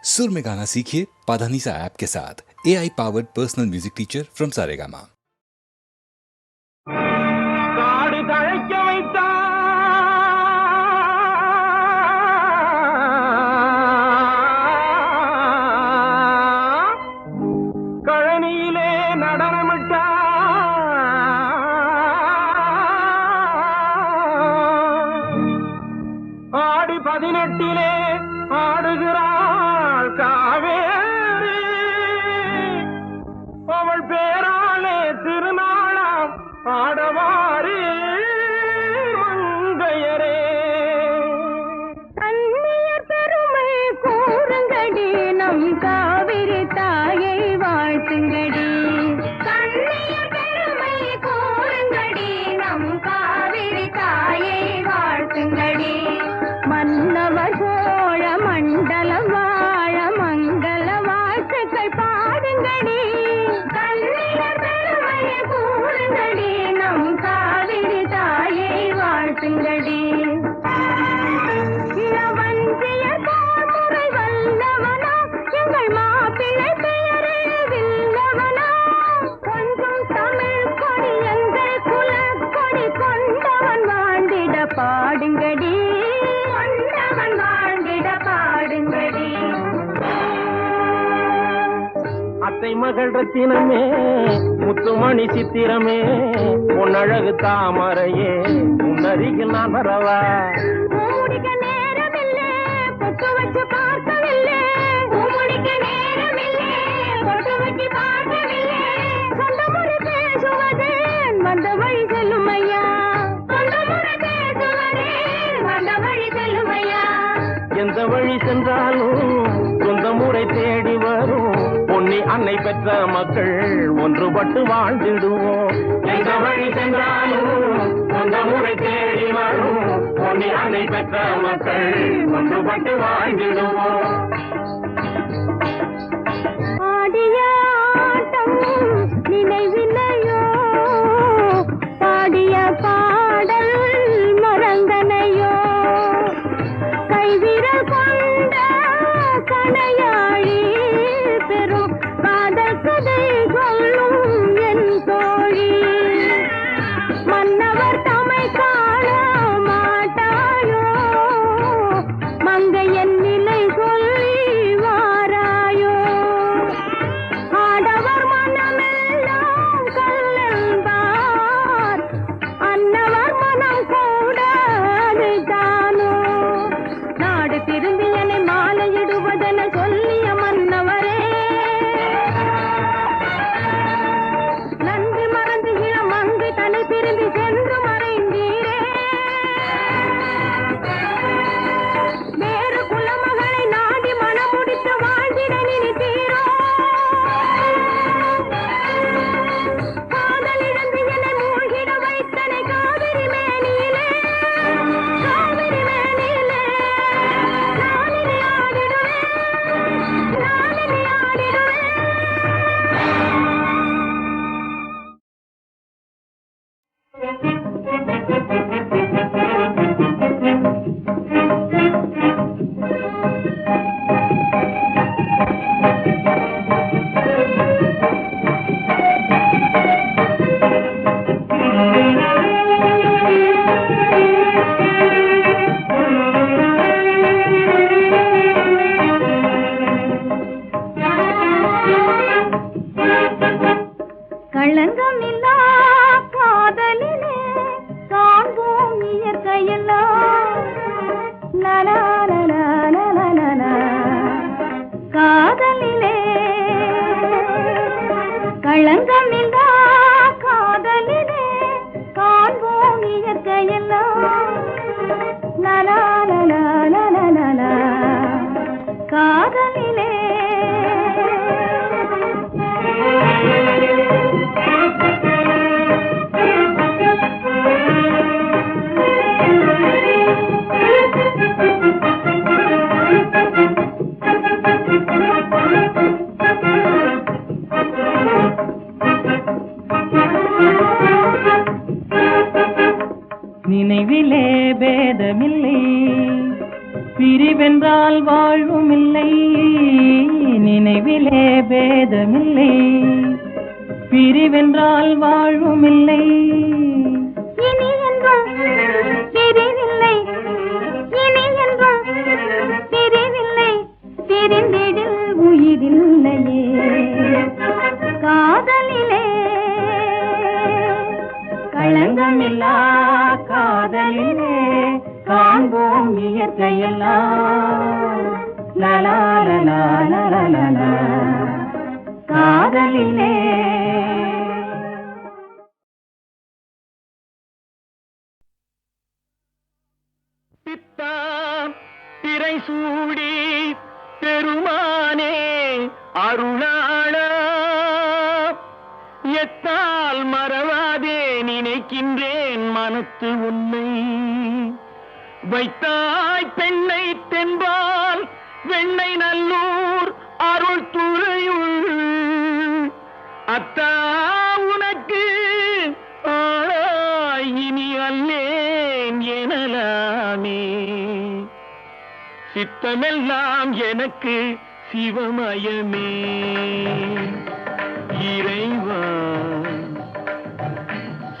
सुर में गाना सीखिए पाधानीसा ऐप के साथ। AI powered personal music teacher from Saregama. மகள் ரத்தினமே முத்துமணி சித்திரமே பொன்னழகு தாமரையே உன்னருகில் நான் வரவா மூடிக்க நேரமில்லை பொட்டு வச்சு பார்க்கவில்லை மூடிக்க நேரமில்லை பொட்டு வச்சு பார்க்கவில்லை சொந்தமுறை பேசுவது வந்த வழி செல்லும் ஐயா சொந்தமுறை பேசுவது வந்த வழி செல்லும் ஐயா எந்த வழி சென்றாலும் சொந்த முறை தேடி வரும் பொன்னி அன்னை பெற்ற மக்கள் ஒன்றுபட்டு வாழ்ந்திடுவோம். எந்த வழி சென்றாலும் சொந்த முறை தேடி வரும் பொன்னி அன்னை பெற்ற மக்கள் ஒன்றுபட்டு வாழ்ந்திடுவோம். ஆடிய ஆட்டம் நினைவில்லையோ பாடிய பாடல் மறந்தனையோ கைவிரல் கொண்ட கணையாழி பெரும் காதல் கதை சொல்லும் என் தோழி மன்னவர் தமை காண மாட்டாயோ மங்கையன் நிலை சொல்லி வாராயோ ஆடவர் மனமெல்லாம் கல்லென்பார் அன்னவர் மனம் கூட தானோ நாடு திரும்பி என்னை மாலையிடுவதென சொல்லிய மன்னவரே நன்றி மறந்து இளம் அங்கு தலை திரும்பி சென்று மறைந்தீரே வேறு குலமகளை நாடி மனம் முடித்து வாழ்ந்திட நினைத்தீரோ காதலிழந்து என்னை மூழ்கிட வைத்தனை காவிரி மேனியிலே காவிரி மேனியிலே நானினி ஆடிடுவேன் நானினி ஆடிடுவேன். களங்கமில்லா காதலிலே காண்போம் இயற்கையெல்லாம் லலா லலா லலா லலா காதலிலே களங்கமில்லா காதலிலே காண்போம் இயற்கையெல்லாம் லலா லலா லலா லலா காதலிலே நினைவிலே பேதமில்லை பிரிவென்றால் வாழ்வும் இல்லை பிரிவென்றால் வாழ்வும் இல்லை, இனி என்றும் பிரிவில்லை, இனி என்றும் பிரிவில்லை, பிரிந்திடில் உயிரில்லையே. காதலிலே களங்கமில்லா காதலிலே காண்போம் இயற்கையெல்லாம். லலா லலா லலா லலா காதலிலே. பித்தான் திரை சூடி பெருமானே அருளாளா, எத்தால் மறவாதே நினைக்கின்றேன் மனத்து உன்னை. வைத்தாய் பெண்ணை தென்பால் வெண்ணை நல்லூர் அருள் துறையுள், அத்தா உனக்கு ஆளாய் இனி அல்லேன் எனலாமே. சித்தமெல்லாம் எனக்கு சிவமயமே இறைவா,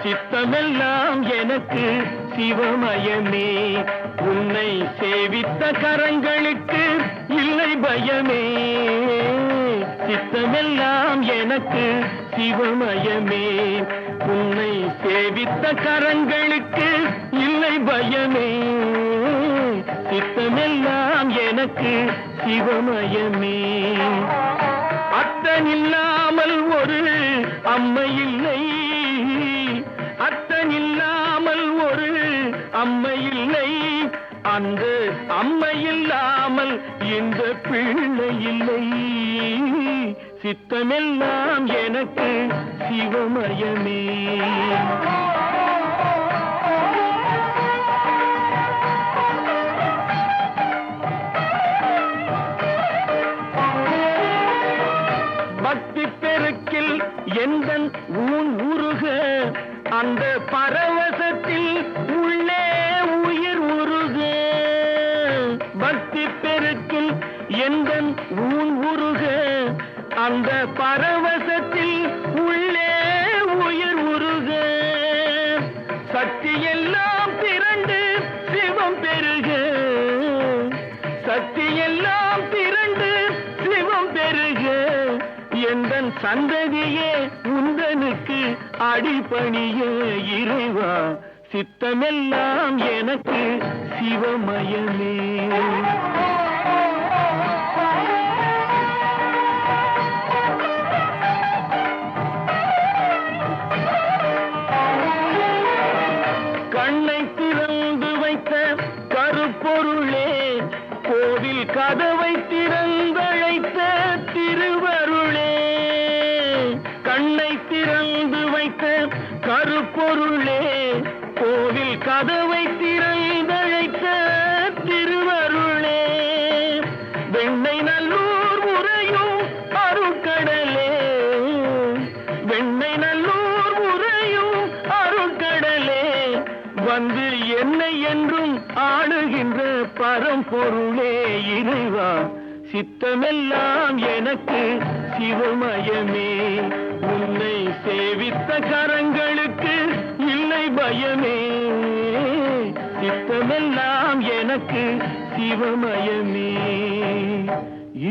சித்தமெல்லாம் எனக்கு சிவமயமே. உன்னை சேவித்த கரங்களுக்கு இல்லை பயமே. சித்தமெல்லாம் எனக்கு சிவமயமே. உன்னை சேவித்த கரங்களுக்கு இல்லை பயமே. சித்தமெல்லாம் எனக்கு சிவமயமே. அத்தனில்லாமல் ஒரு அம்மை இல்லை, அத்தனில்லாமல் ஒரு அம்மை இல்லை. அந்த அம்மை இல்லாமல் இந்த பிள்ளை இல்லை. சித்தமெல்லாம் எனக்கு சிவமயமே. பக்தி பெருக்கில் எந்தன் ஊன் உருக, அந்த பரவசத்தில் உள்ளே உயிர் உருக. பக்தி பெருக்கில் எந்தன் ஊன் உருக, அந்த பரவசத்தில் உள்ளே உயிர் உருக. சக்தி எல்லாம் திரண்டு சிவம் பெருக, சக்தி எல்லாம் திரண்டு சிவம் பெருக. எந்தன் சந்ததியே உந்தனுக்கு அடிபணிய இறைவா. சித்தமெல்லாம் எனக்கு சிவமயமே. கண்ணை திறந்து வைத்த கருப்பொருளே, கோவில் கதவை திறந்தழைத்த திருவருளே. கண்ணை திறந்து வைத்த கருப்பொருளே, கோவில் கதவை திறந்தழைத்த திருவருளே. வெண்ணை நல்லூர் உறையும் அருட்கடலே, வெண்ணை நல்லூர் உறையும் அருட்கடலே. வந்து என்னை என்றும் ஆளுகின்ற பரம்பொருளே இறைவா. சித்தமெல்லாம் எனக்கு சிவமயமே. உன்னை சேவித்த கரங்களுக்கு இல்லை பயமே. சித்தமெல்லாம் எனக்கு சிவமயமே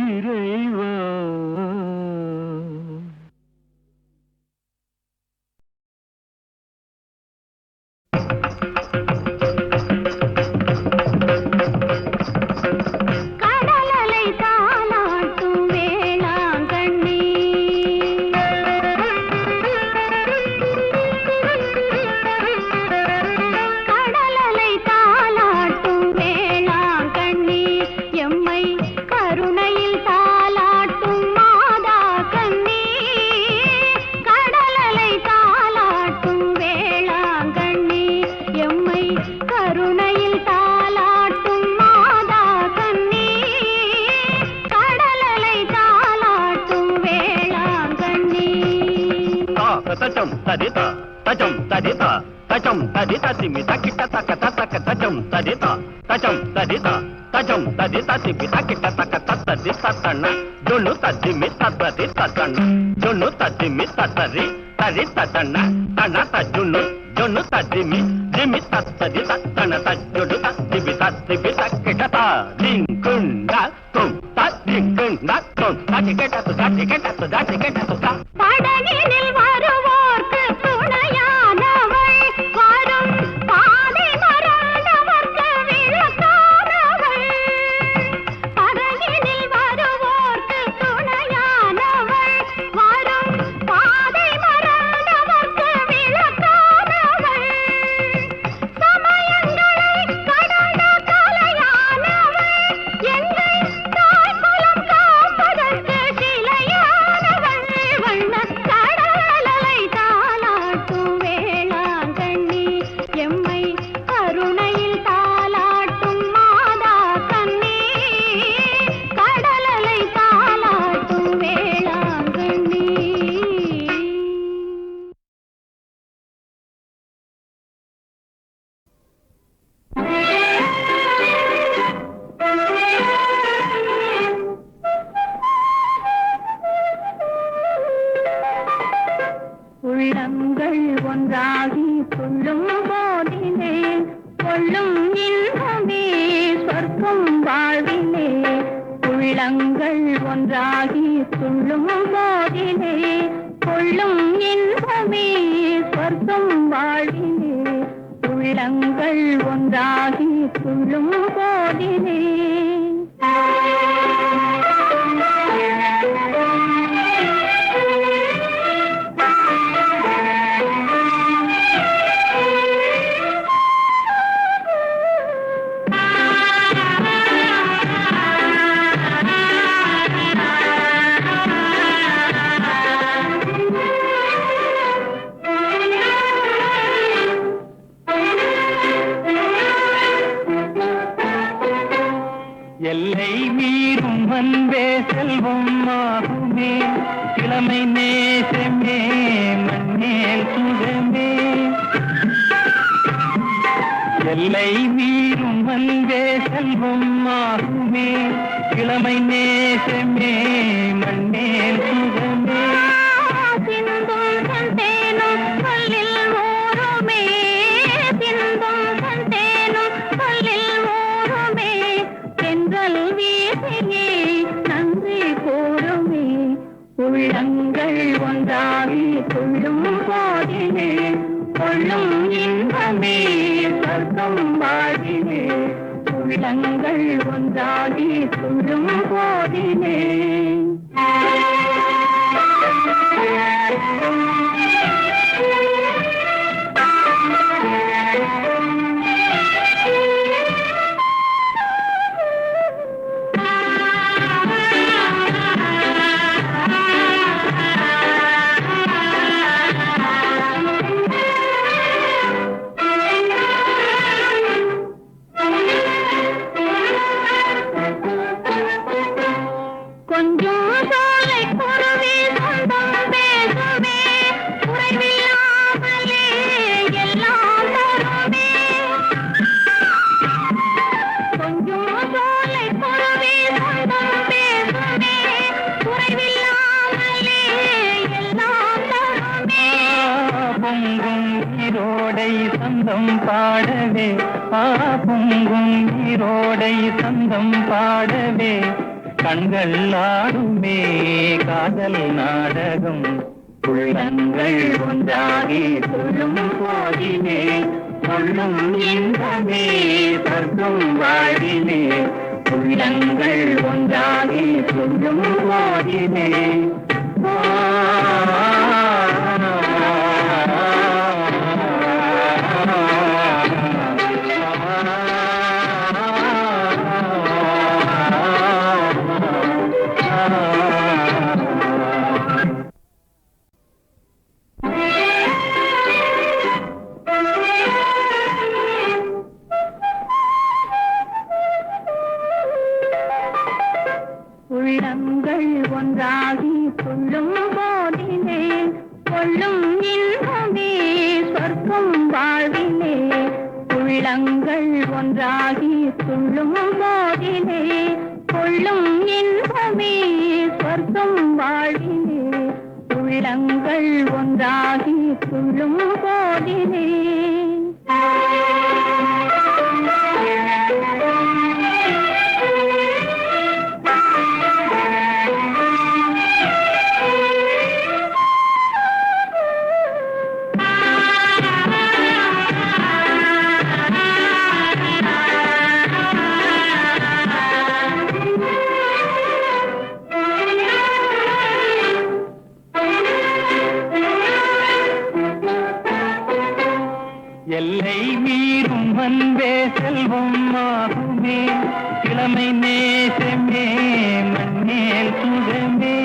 இறைவா. తచం తదిత తచం తదిత తచం తదిత తిమిత కిట తక తక తచం తదిత తచం తదిత తచం తదిత తిమిత కిట తక తది తతన జొను తదిమి తది తతన జొన్ను తదిమి తతరి తరి తన తన తజును జొన్ను తదిమి జిమి తత్తది తన తజ్జుడు తదిమి తదిమి తక్కిట దింకుండ తుం తదింకుండ తుం తదికెటతు తదికెటతు తదికెటతు படகினில் வருவோர்க்கு துணையானவள் வரும் பாதை மறந்தவர்க்கு விளக்கானவள் படகினில் வருவோர்க்கு துணையானவள் வரும் பாதை மறந்தவர்க்கு விளக்கானவள் சமயங்களை கடந்த கலையானவள் எங்கள் தாய்குலம் காப்பதற்கு சிலையானவள் வண்ணக் கடலலை தாலாட்டும் வேளாங்கண்ணி எம்மை கருணையில் தாலாட்டும் மாதா கண்ணி கடலலை தாலாட்டும் வேளாங்கண்ணி. உள்ளங்கள் ஒன்றாகி துள்ளும் போதிலே கொள்ளும் இன்பமே சொர்க்கம் வாழ்விலே உள்ளங்கள் ஒன்றாகி துள்ளும் போதிலே கொள்ளும் இன்பமே சொர்க்கம் வாழ்விலே உள்ளங்கள் ஒன்றாகி துள்ளும் போதிலே எல்லை மீறும் அன்பே செல்வம் ஆகுமே கிழமை நேசமே மண்ணேல் சுகமே எல்லை மீறும் அன்பே செல்வம் ஆகுமே கிழமை நேசமே மண்ணேல் சுகமே சிந்தும் சந்தேனும் சொல்லில் ஓருமே சிந்தும் சந்தேனும் சொல்லில் ஓருமே தென்றல் வீசியே நன்றி கூறுமே உள்ளங்கள் ஒன்றாகி துள்ளும் போதிலே கொள்ளும் இன்பமே சொர்க்கம் வாழ்விலே உள்ளங்கள் ஒன்றாகி துள்ளும் போதிலே கொஞ்சம் சோலை குருவி சொந்தம் பேசுமே குறைவில்லாமலே எல்லாம் தருமே கொஞ்சம் சோலை குருவி சொந்தம் பேசுமே குறைவில்லாமலே எல்லாம் தருமே பொங்கும் ஈரோடை சந்தம் பாடவே பொங்கும் ஈரோடை சந்தம் பாடவே கண்கள் ஆடுமே காதல் நாடகம் உள்ளங்கள் ஒன்றாகி துள்ளும் போதிலே கொள்ளும் இன்பமே சொர்க்கம் வாழ்விலே உள்ளங்கள் ஒன்றாகி துள்ளும் போதிலே உள்ளங்கள் ஒன்றாகி துள்ளும் போதிலே கொள்ளும் இன்பமே சொர்க்கம் வாழ்விலே உள்ளங்கள் ஒன்றாகி துள்ளும் போதிலே கொள்ளும் இன்பமே சொர்க்கம் வாழ்விலே உள்ளங்கள் ஒன்றாகி துள்ளும் போதிலே எல்லை மீறும் அன்பே செல்வம் ஆகுமே கிழமை நேசமே மண்ணேல் சுகமே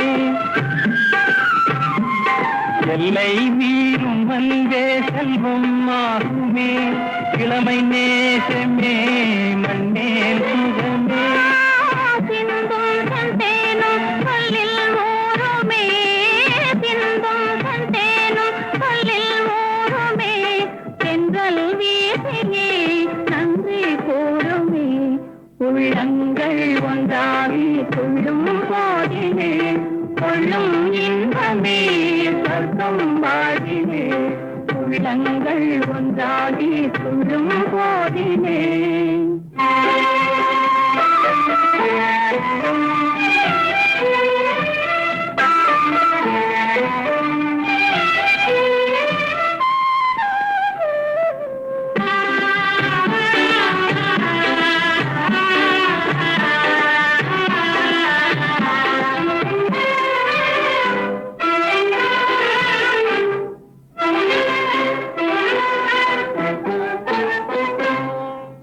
எல்லை மீறும் அன்பே செல்வம் ஆகுமே கிழமை நேசமே மண்ணேல் சுகமே சிந்தும் கண்டேனும் சொல்லில் ஓருமே சிந்தும் கண்டேனும் சொல்லில் ஓருமே தென்றல் வீசியே நன்றி கூறுமே உள்ளங்கள் ஒன்றாகி துள்ளும் போதிலே கொள்ளும் இன்பமே சொர்க்கம் வாழிலே உள்ளங்கள் ஒன்றாகி துள்ளும் போதிலே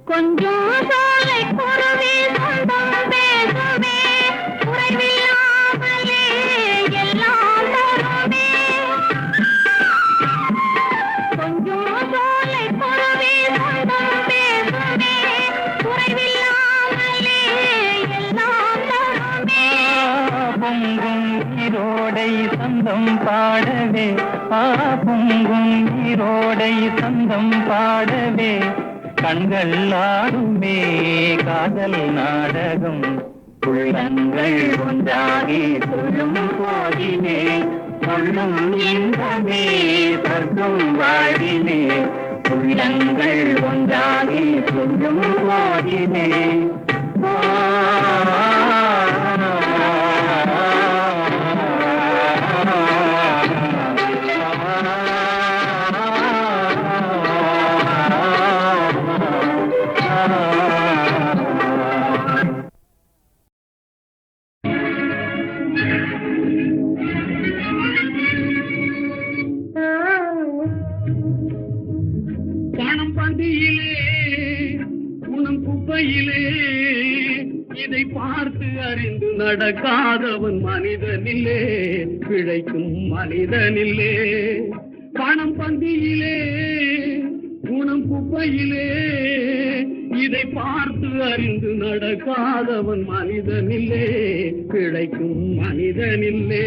கொஞ்சம் சோலை குருவி சொந்தம் பேசுமே குறைவில்லாமலே எல்லாம் தருமே கொஞ்சம் சோலை குருவி சொந்தம் பேசுமே குறைவில்லாமலே எல்லாம் தருமே பொங்கும் ஈரோடை சந்தம் பாடவே பொங்கும் ஈரோடை சந்தம் பாடவே கண்கள் ஆடுமே காதல் நாடகம் உள்ளங்கள் ஒன்றாகி சொல்லும் போதிலே சொல்லும் இன்பமே சொர்க்கம் வாழிலே உள்ளங்கள் ஒன்றாகி சொல்லும் போதிலே பணம் பந்தியிலே குணம் குப்பையிலே இதை பார்த்து அறிந்து நடக்காதவன் மனிதனில்லே பிழைக்கும் மனிதனில்லே பணம் பந்தியிலே குணம் குப்பையிலே இதை பார்த்து அறிந்து நடக்காதவன் மனிதனில்லே பிழைக்கும் மனிதனில்லே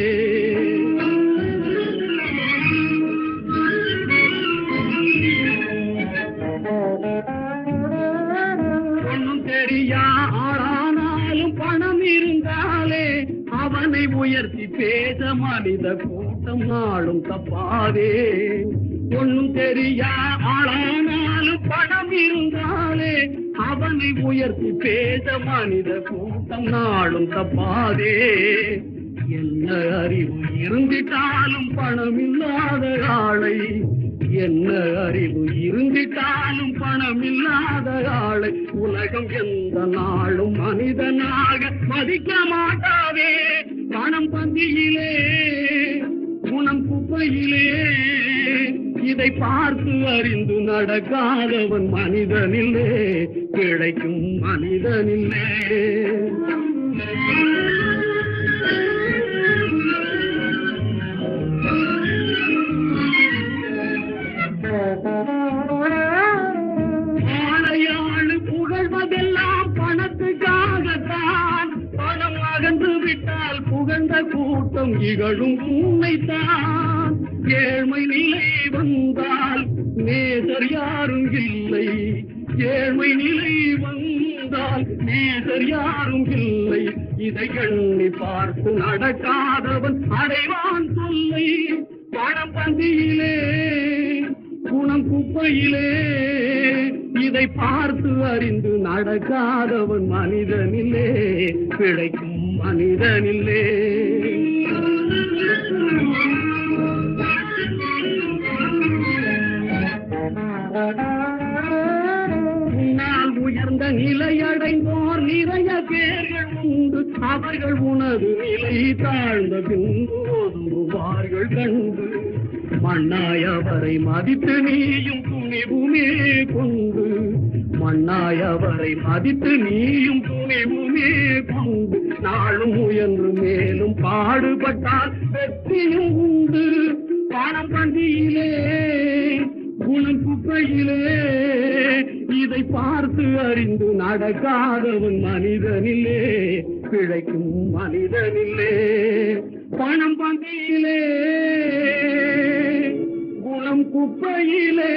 ஒன்னும் தெரியா ஆளானாலும் பணம் இருந்தாலே அவனை உயர்த்தி பேச மனித கூட்டம் நாளும் தப்பாதே ஒன்னும் தெரியா ஆளானாலும் பணம் இருந்தாலே அவனை உயர்த்தி பேச மனித கூட்டம் நாளும் தப்பாதே என்ன அறிவு இருந்திட்டாலும் பணம் இல்லாத ஆளை என்ன அறிவு இருந்திட்டாலும் பணம் இல்லாத ஆளை உலகம் எந்த நாளும் மனிதனாக மதிக்க மாட்டாதே பணம் பந்தியிலே குணம் குப்பையிலே இதை பார்த்து அறிந்து நடக்காதவன் மனிதனில்லே பிழைக்கும் மனிதனில்லே ஆளையாளு புகழ்வதெல்லாம் பணத்துக்காகத்தான் பணம் அகன்று விட்டால் புகழ்ந்த கூட்டம் இகழும் உண்மைத்தான் ஏழ்மை நிலை வந்தால் நேசர் யாரும் இல்லை ஏழ்மை நிலை வந்தால் நேசர் யாரும் இல்லை இதை எண்ணி பார்த்து நடக்காதவன் அடைவான் சொல்லை பணம் பந்தியிலே குணம் குப்பையிலே இதை பார்த்து அறிந்து நடக்காதவன் மனிதனில்லே, பிழைக்கும் மனிதனில்லே. உயர்ந்த நிலையடைந்தோர் நிறைய பேர்கள் உண்டு, அவர்கள் உனது நிலை தாழ்ந்த பின்பு ஒதுங்குவார்கள் கண்டு. மண்ணாயவரை மதித்து நீயும் துணிவுமே கொண்டு, மண்ணாயவரை மதித்து நீயும் துணிவுமே கொண்டு, நாளும் முயன்று மேலும் பாடுபட்டால் வெற்றியும் உண்டு. பணம் பந்தியிலே குணம் குப்பையிலே இதை பார்த்து அறிந்து நடக்காதவன் மனிதனில்லே, பிழைக்கும் மனிதனில்லே. பணம் பந்தியிலே குணம் குப்பையிலே.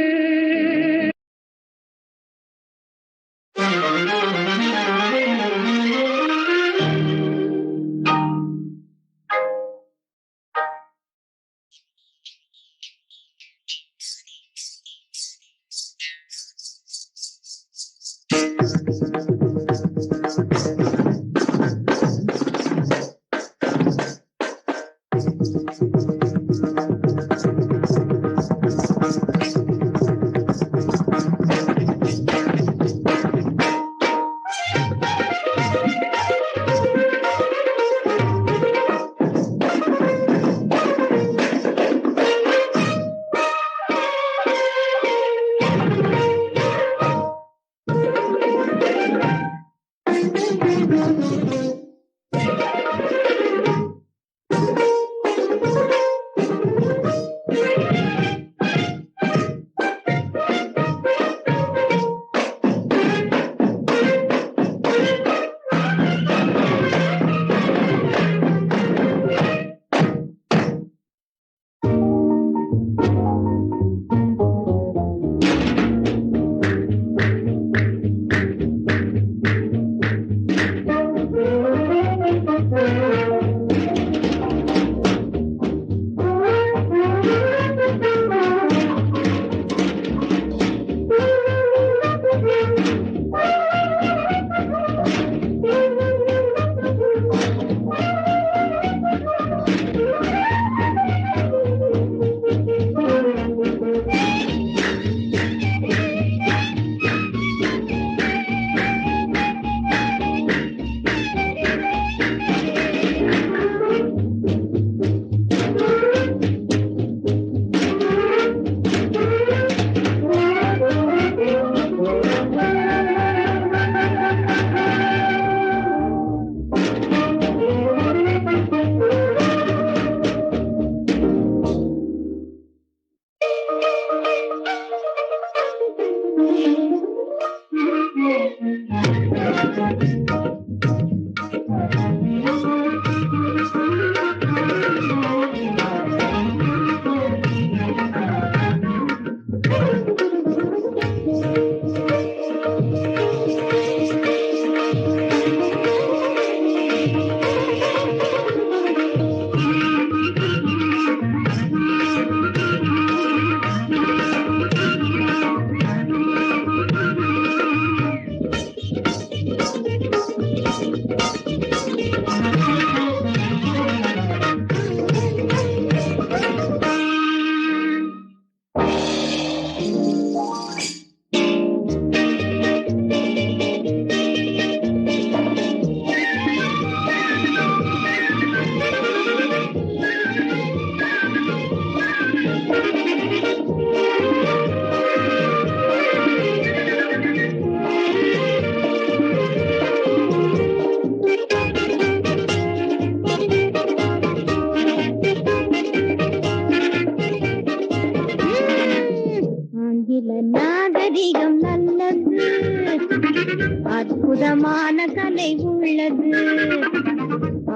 அற்புதமான கலை உள்ளது.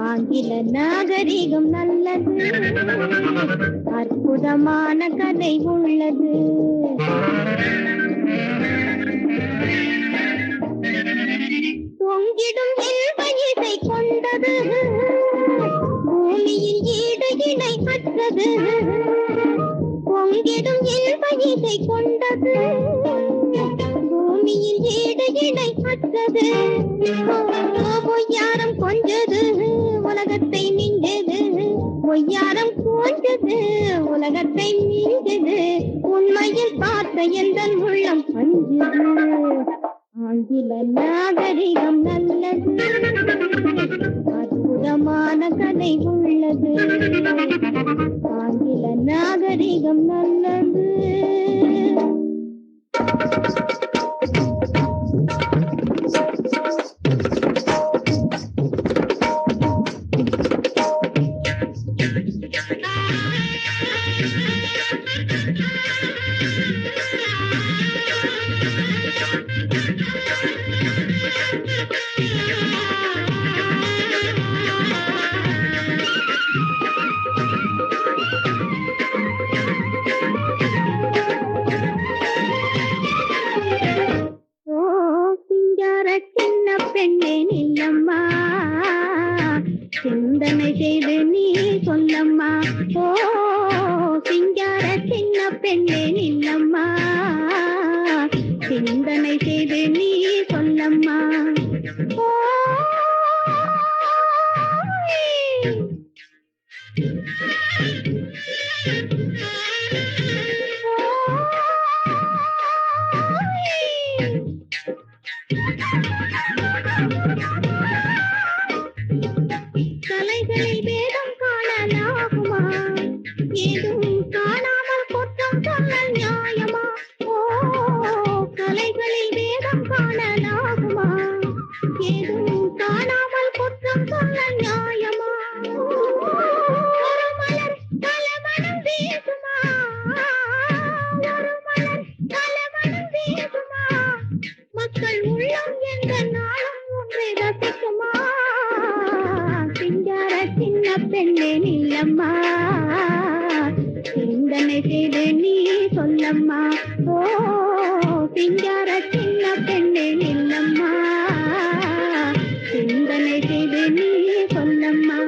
ஆங்கில நாகரிகம் நல்லது, அற்புதமான கலை உள்ளது. தொங்கிடும் இன்ப இசை கொண்டது, பூமியில் ஈடு இணை அற்றது பொங்கிடும் இன்ப இசை கொண்டது பூமியில் ஈடு இணை அற்றது பொய்யாரம் கொஞ்சது உலகத்தை மிஞ்சது பொய்யாரம் கொஞ்சது உலகத்தை மிஞ்சது உண்மையில் பார்த்த எந்த உள்ளம் பஞ்சது ஆங்கில நாகரிகம் நல்லது அற்புதமான கதை உள்ளது ஆங்கில நாகரிகம் நல்லது சிந்தனை செய்து நீ சொல்லம்மா ஓ சிங்கார சின்ன பெண்ணே நில்லம்மா சிந்தனை செய்து நீ சொல்லம்மா ஓ கலைகளில் வேதம் காணலாகுமா ஏதும் காணாமல் குற்றம் சொல்ல நியாயமா ஓ கலைகளில் வேதம் காணலாகுமா ஏதும் காணாமல் குற்றம் சொல்ல நியாயமா ஒரு மலர் கலமணம் வீசுமா ஒரு மலர் கலமணம் வீசுமா மக்கள் உள்ளம் எந்த நாளும் ஒன்றை ரசிக்குமா சிங்கார சின்ன பெண்ணே நில்லம்மா சிந்தனை செய்து நீ சொல்லம்மா ஓ சிங்கார சின்ன பெண்ணே நில்லம்மா சிந்தனை செய்து நீ சொல்லம்மா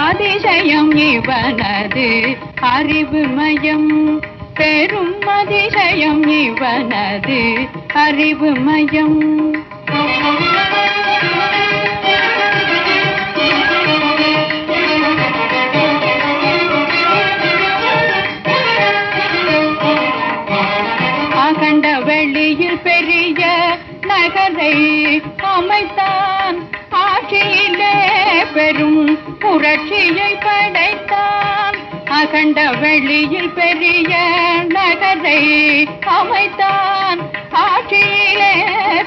அதிசயம் இவனது அறிவு மயம் பெரும் அதிசயம் இவனது அறிவு மயம் நகரை அமைத்தான். ஆட்சியிலே பெரும் புரட்சியை படைத்தான். அகண்ட வெளியில் பெரிய நகரை அமைத்தான். ஆட்சியிலே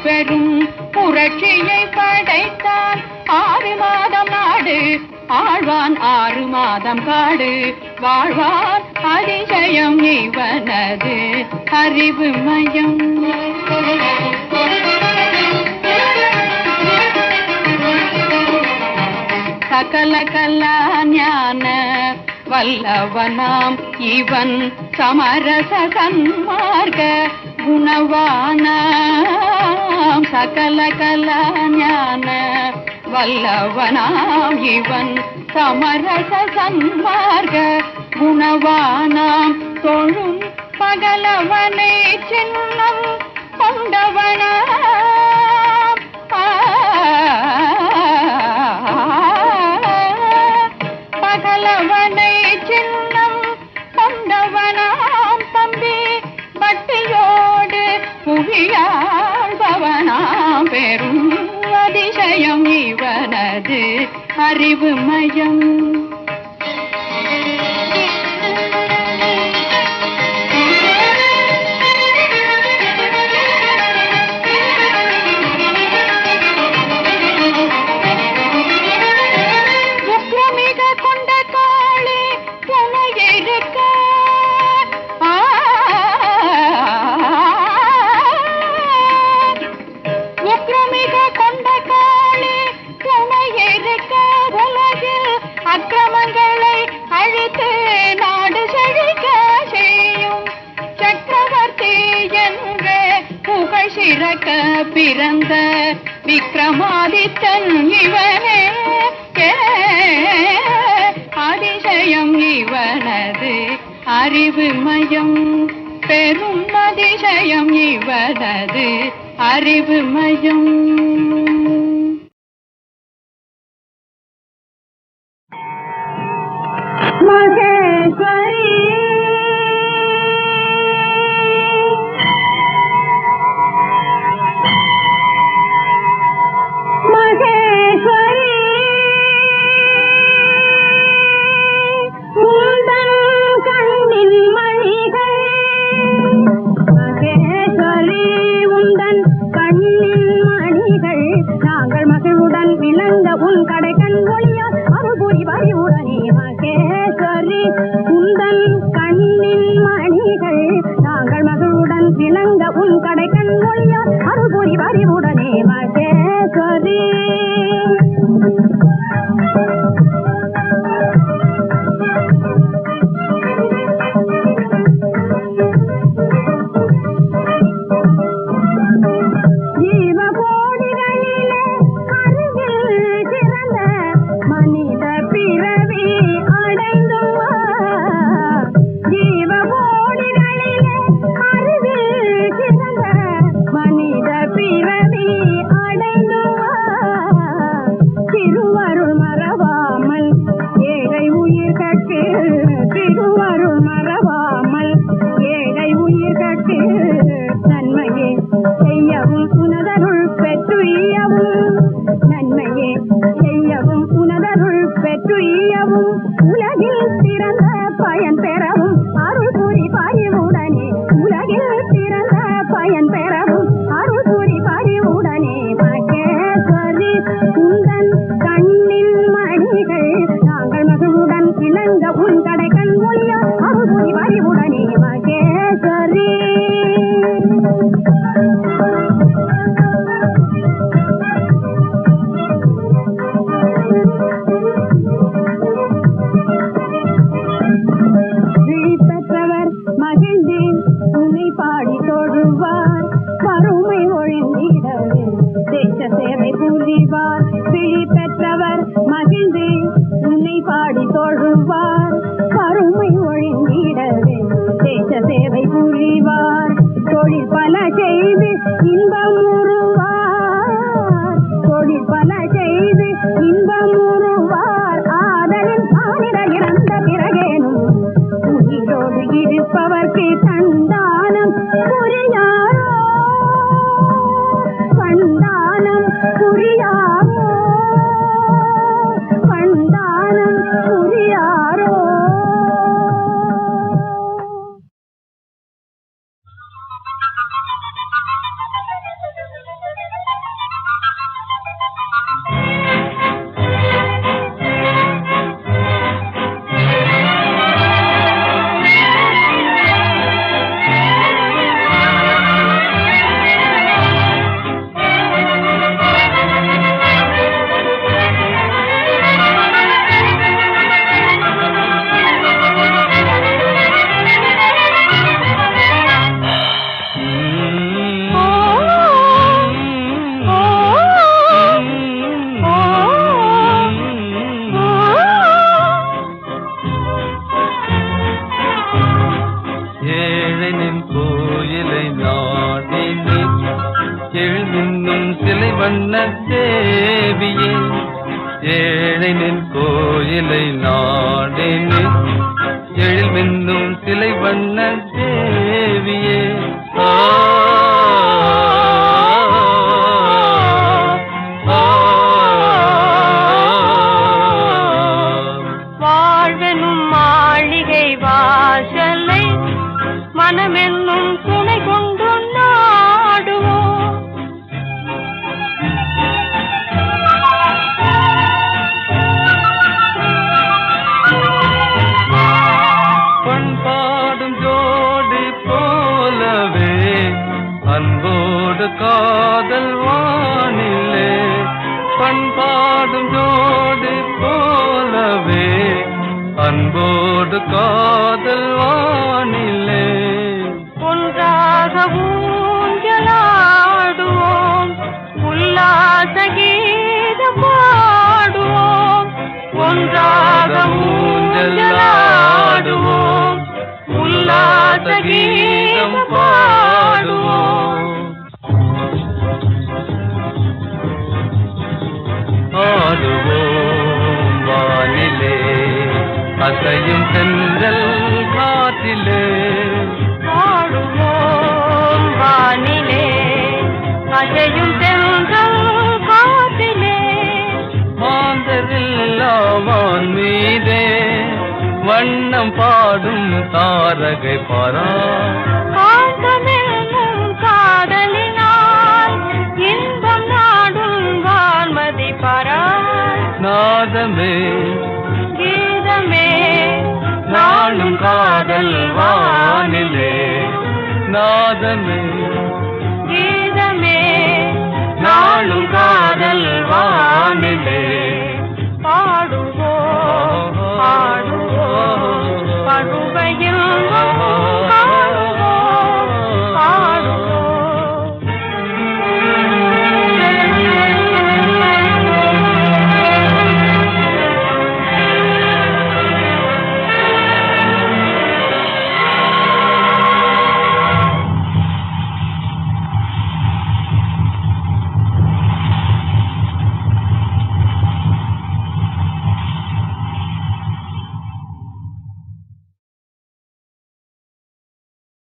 பெரும் புரட்சியை படைத்தான். 6 மாதம் நாடு ஆழ்வான் 6 மாதம் காடு வாழ்வான். அதிசயம் இவனது அறிவு மயம். சகல கலா ஞான வல்லவனாம் இவன். சமரச சன்மார்க்க குணவானாம். சகல கலா ஞான வல்லவனாம் இவன். சமரச சன்மார்க்க குணவானாம். தொழும் பகலவனை சின்னம் கொண்டவனாம். பகலவனை சின்னம் கொண்டவனாம். தம்பி பட்டியோடு புவியாழ்பவனாம். பெரும் அதிசயம் இவனது அறிவு மயம். உக்ரமிக கொண்ட காளி துணையிருக்க. உக்ரமிக கொண்ட காளி துணையிருக்க. உலகில் அக்கிரமங்களை அழித்து நாடு செழிக்க செய்யும் சக்கரவர்த்தி என்ற புகழ் சிறக்க பிறந்த விக்ரமாதித்தன் இவனே. அதிசயம் இவனது அறிவு மயம். பெரும் அதிசயம் இவனது அறிவு மயம். மகேஸ்வரி மகேஸ்வரி உந்தன் கண்ணின் மணிகள். மகேஸ்வரி உந்தன் கண்ணின் மணிகள். நாங்கள் மகிழ்வுடன் விளங்க உன் கடைக்கண் ஒளியா அருள்புரி வரிவுடனே. மகேஸ்வரி உந்தன் கண்ணின் மணிகள். நாங்கள் மகிழ்வுடன் விளங்க உன் கடைக்கண் ஒளியா அருள்புரி வரிவுடனே. மகேஸ்வரி ஜீவ கோடிகளிலே அருகில் சிறந்த மனித பிறவி அடைந்தும். ஜீவ கோடிகளிலே அருகில் சிறந்த மனித பிறவி அடைந்தும். திருவருள் மறவாமல் ஏழை உயிர்கட்கு. திருவருள் மறவாமல் ஏழை உயிர்கட்கு. நன்மையே செய்யவும் உனதருள் பெற்றுயவும். நன்மையே செய்யவும் உனதருள் பெற்றுயவும். உலகில் சிறந்த பயன் பெறவும் அருள் புரி பரிவுடனே. உலகில் சிறந்த பயன் பெறவும் அருள் புரி பரிவுடனே. மகேஸ்வரி உந்தன் கண்ணின் மணிகள். நாங்கள் மகிழ்வுடன் விளங்க உன் கடைக்கண் ஒளியா அருள் புரி பரிவுடனே. மகேஸ்வரி விழி பெற்றவர் மகிழ்ந்து உன்னை பாடி தொழுவார். வறுமை ஒழிந்திடவே தேச சேவை புரிவார். விழி பெற்றவர் மகிழ்ந்து உன்னை பாடி தொழுவார். வறுமை ஒழிந்திடவே தேச சேவை புரிவார். தொழில் பல செய்து இன்பம் உருவார். தொழில் பல செய்து இன்பம் உருவார். ஆதலின் மானிட இறந்த பிறகேனும் உயிரோடு இருப்பவர்க்கு தந்தானம் புரியாரோ. கண் ஏழனின் கோயிலை நாடினேன் எழுமின்னும் சிலை வண்ண தேவியே ஏழனின் கோயிலை நாடினேன் எழுமின்னும் சிலை வண்ண தேவியே வாழ்வெனும் மாளிகை வாசலை மனமென்னும் துணை கொண்டு நாடுவோம் பண்பாடும் ஜோடி போலவே அன்போடு காதல் வானிலே பண்பாடும் ஜோடி போலவே அன்போடு காதல் வானிலே ஒன்றாக ஊஞ்சலாடுவோம் உல்லாச கீதம் பாடுவோம் ஒன்றாக ஊஞ்சலாடுவோம் உல்லாச கீதம் பாடுவோம் ஆடுவோம் வானிலே அசையும் தென்றல் காற்றிலே ஆடுவோம் வானிலே அசையும் தென்றல் காற்றிலே மாந்தரில்லாமான் மீதே வண்ணம் பாடும் தாரகை பாரா காந்தமென்னும் காதலினால் இன்பம் நாடும் வான்மதி பரா நாதமே கீதமே நாளும் காதல் வானிலே நாதமே